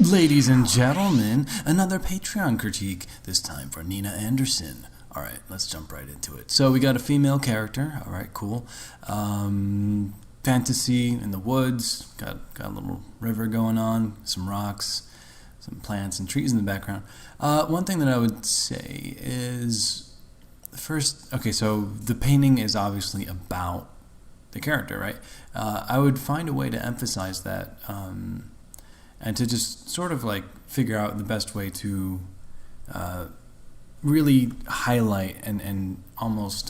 Ladies and gentlemen, another Patreon critique, this time for Nina Anderson. Alright, let's jump right into it. So we got a female character, alright, cool. Fantasy in the woods, got a little river going on, some rocks, some plants and trees in the background. One thing that I would say is, first, okay, so the painting is obviously about the character, right? I would find a way to emphasize that, and to just sort of like figure out the best way to really highlight and almost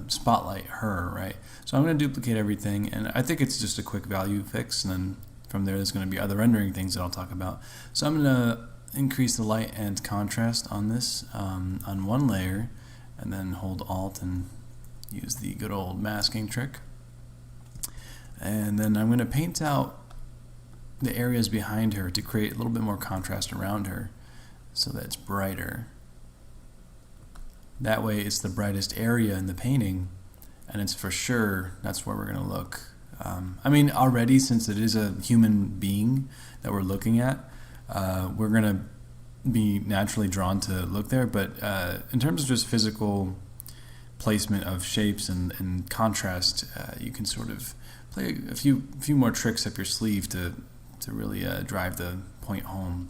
spotlight her, right? So I'm going to duplicate everything, and I think it's just a quick value fix, and then from there there's going to be other rendering things that I'll talk about. So I'm going to increase the light and contrast on this on one layer, and then hold Alt and use the good old masking trick. And then I'm going to paint out the areas behind her to create a little bit more contrast around her so that it's brighter. That way it's the brightest area in the painting, and it's for sure that's where we're going to look. I mean, already, since it is a human being that we're looking at, we're going to be naturally drawn to look there, but in terms of just physical placement of shapes and contrast, you can sort of play a few more tricks up your sleeve to really drive the point home.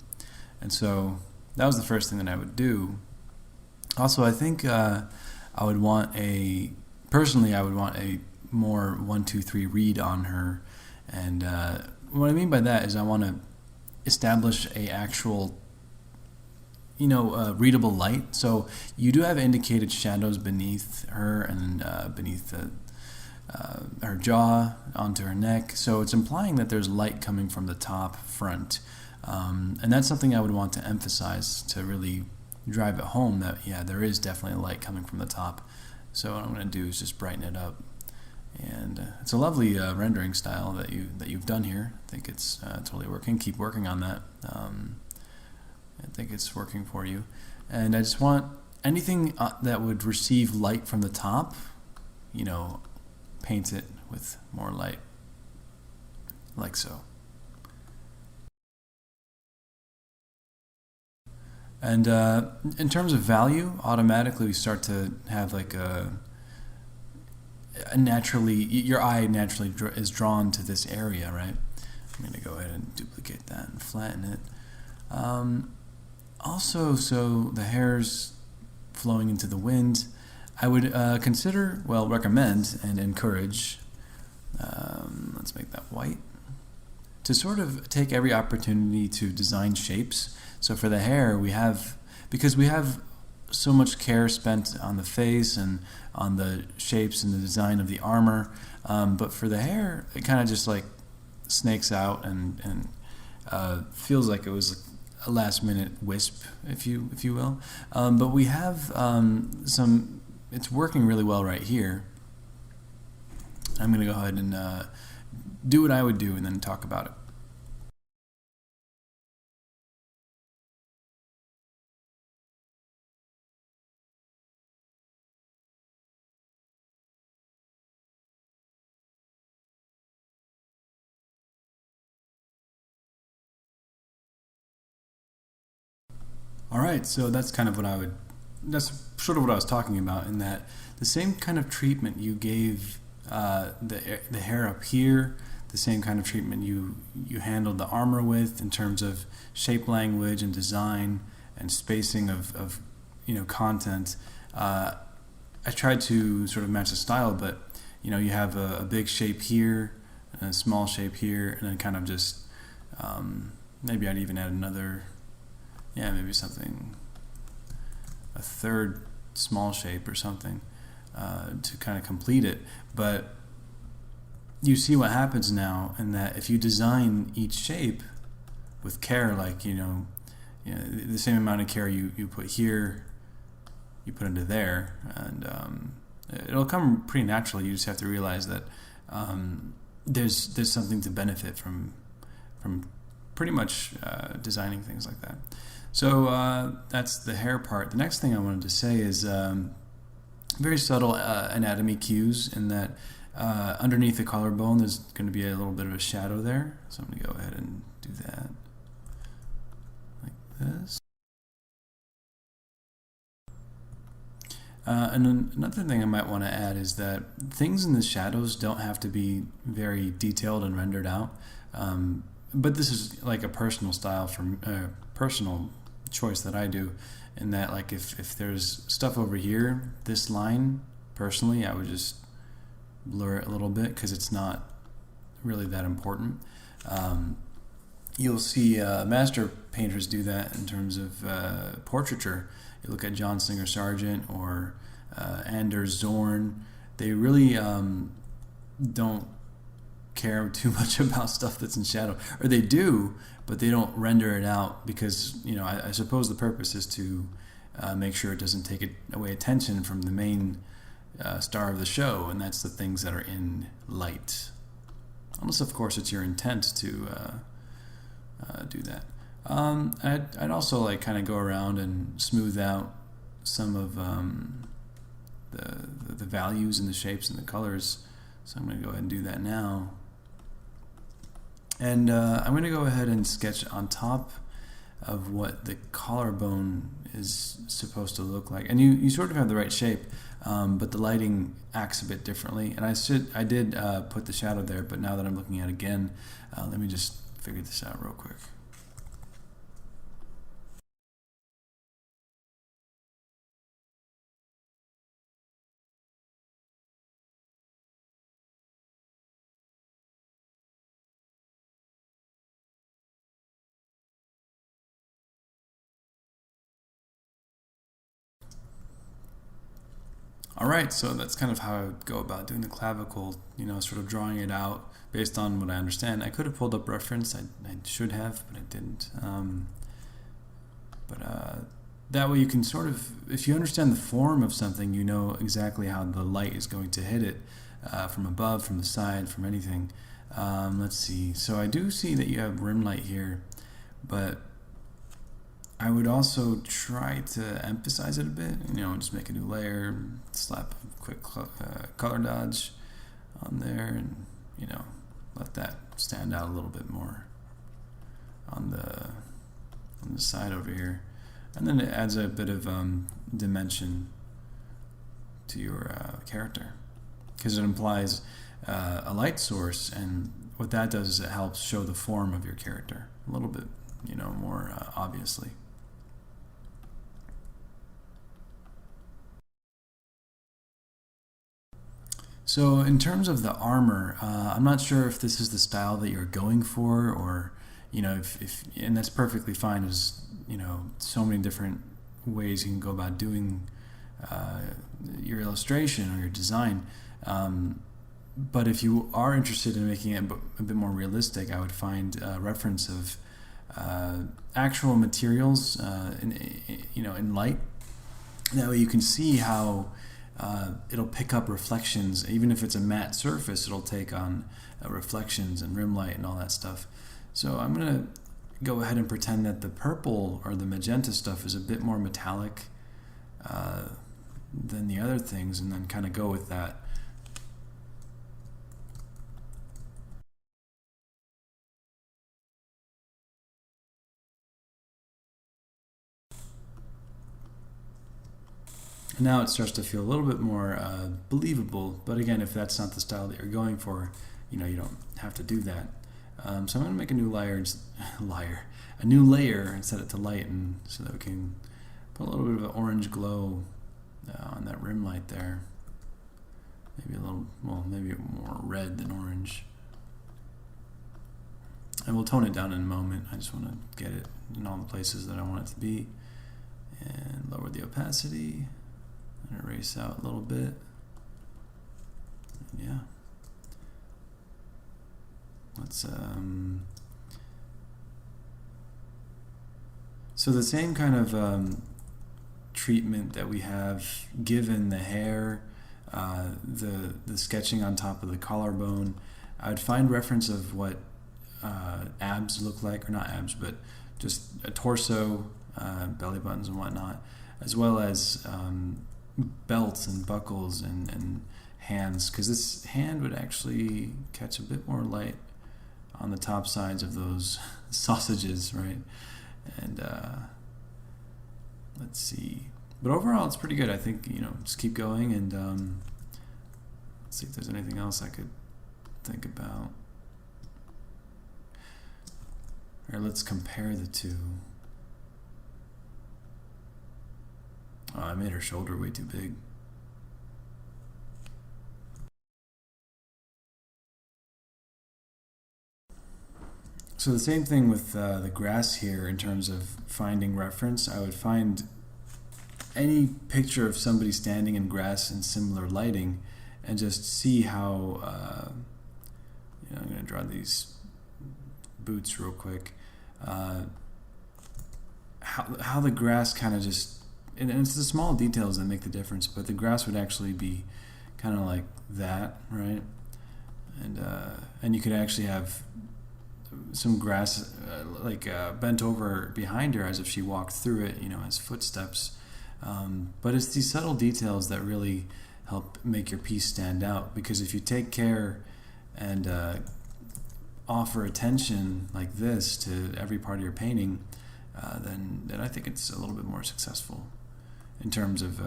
And so that was the first thing that I would do. Also, I think I would want a more 1, 2, 3 read on her. And what I mean by that is I want to establish a actual readable light. So you do have indicated shadows beneath her and beneath her jaw onto her neck, so it's implying that there's light coming from the top front, and that's something I would want to emphasize to really drive it home that there is definitely light coming from the top. So what I'm going to do is just brighten it up, and it's a lovely rendering style that you've done here. I think it's totally working. Keep working on that. I think it's working for you, and I just want anything that would receive light from the top, paint it with more light, like so. And in terms of value, automatically we start to have like a naturally, your eye naturally is drawn to this area, right? I'm going to go ahead and duplicate that and flatten it. Also, so the hair's flowing into the wind, I would recommend and encourage, let's make that white, to sort of take every opportunity to design shapes. So for the hair, because we have so much care spent on the face and on the shapes and the design of the armor, but for the hair, it kind of just like snakes out and feels like it was a last-minute wisp, if you will. But we have it's working really well right here. I'm going to go ahead and do what I would do and then talk about it. Alright, so that's sort of what I was talking about, in that the same kind of treatment you gave the hair up here, the same kind of treatment you handled the armor with in terms of shape language and design and spacing of content. I tried to sort of match the style, but you have a big shape here and a small shape here, and then kind of just maybe I'd even add another, maybe a third small shape or something to kind of complete it. But you see what happens now, in that if you design each shape with care, like the same amount of care you put here, you put into there, and it'll come pretty naturally. You just have to realize that there's something to benefit from pretty much designing things like that. So that's the hair part. The next thing I wanted to say is very subtle anatomy cues, in that underneath the collarbone there's going to be a little bit of a shadow there. So I'm going to go ahead and do that. And then another thing I might want to add is that things in the shadows don't have to be very detailed and rendered out. But this is like a personal style from personal choice that I do, in that like if there's stuff over here, this line, personally, I would just blur it a little bit because it's not really that important. You'll see master painters do that in terms of portraiture. You look at John Singer Sargent or Anders Zorn. They really don't care too much about stuff that's in shadow, or they do, but they don't render it out because, you know, I suppose the purpose is to make sure it doesn't take away attention from the main star of the show, and that's the things that are in light. Unless, of course, it's your intent to do that. I'd also like kind of go around and smooth out some of the values and the shapes and the colors. So I'm going to go ahead and do that now. And I'm going to go ahead and sketch on top of what the collarbone is supposed to look like. And you sort of have the right shape, but the lighting acts a bit differently. And I did put the shadow there, but now that I'm looking at it again, let me just figure this out real quick. All right, so that's kind of how I would go about doing the clavicle, you know, sort of drawing it out based on what I understand. I could have pulled up reference, I should have, but I didn't. That way you can sort of, if you understand the form of something, you know exactly how the light is going to hit it, from above, from the side, from anything. Let's see, so I do see that you have rim light here, but I would also try to emphasize it a bit, you know, just make a new layer, slap a quick color dodge on there, and, you know, let that stand out a little bit more on the side over here. And then it adds a bit of dimension to your character, because it implies a light source, and what that does is it helps show the form of your character a little bit, you know, more obviously. So in terms of the armor, I'm not sure if this is the style that you're going for, or, you know, if and that's perfectly fine. There's, you know, so many different ways you can go about doing your illustration or your design. But if you are interested in making it a bit more realistic, I would find reference of actual materials, in light. That way you can see how it'll pick up reflections. Even if it's a matte surface, it'll take on reflections and rim light and all that stuff. So I'm going to go ahead and pretend that the purple or the magenta stuff is a bit more metallic than the other things, and then kind of go with that. And now it starts to feel a little bit more believable, but again, if that's not the style that you're going for, you know, you don't have to do that. So I'm going to make a new a new layer, and set it to light, and so that we can put a little bit of an orange glow on that rim light there. Maybe a little, well, maybe more red than orange. And we'll tone it down in a moment. I just want to get it in all the places that I want it to be. And lower the opacity. And erase out a little bit. And yeah. Let's so the same kind of treatment that we have given the hair, the sketching on top of the collarbone, I would find reference of what abs look like, or not abs, but just a torso, belly buttons and whatnot, as well as belts and buckles and hands, because this hand would actually catch a bit more light on the top sides of those sausages, right? And let's see, But overall, it's pretty good. I think, just keep going and let's see if there's anything else I could think about. Or let's compare the two. Oh, I made her shoulder way too big. So the same thing with the grass here in terms of finding reference. I would find any picture of somebody standing in grass in similar lighting and just see how, I'm going to draw these boots real quick. How the grass kind of just, and it's the small details that make the difference, but the grass would actually be kind of like that, right? And you could actually have some grass bent over behind her as if she walked through it, as footsteps. But it's these subtle details that really help make your piece stand out, because if you take care and offer attention like this to every part of your painting, then I think it's a little bit more successful in terms of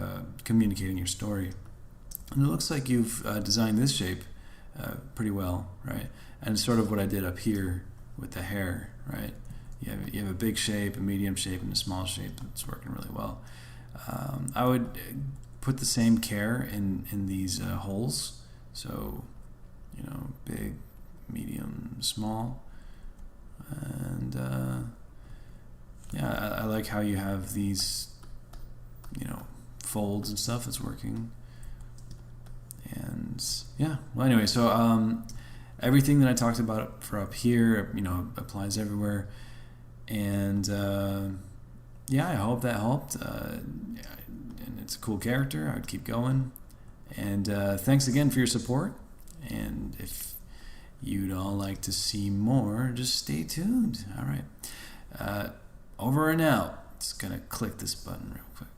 communicating your story. And it looks like you've designed this shape pretty well, right? And it's sort of what I did up here with the hair, right? You have a big shape, a medium shape, and a small shape. It's working really well. I would put the same care in these holes. So, big, medium, small. And I like how you have these, folds and stuff. It's working. And well, anyway, so everything that I talked about for up here, applies everywhere. And I hope that helped. And it's a cool character. I would keep going. And thanks again for your support. And if you'd all like to see more, just stay tuned. All right. Over and out. Just gonna click this button real quick.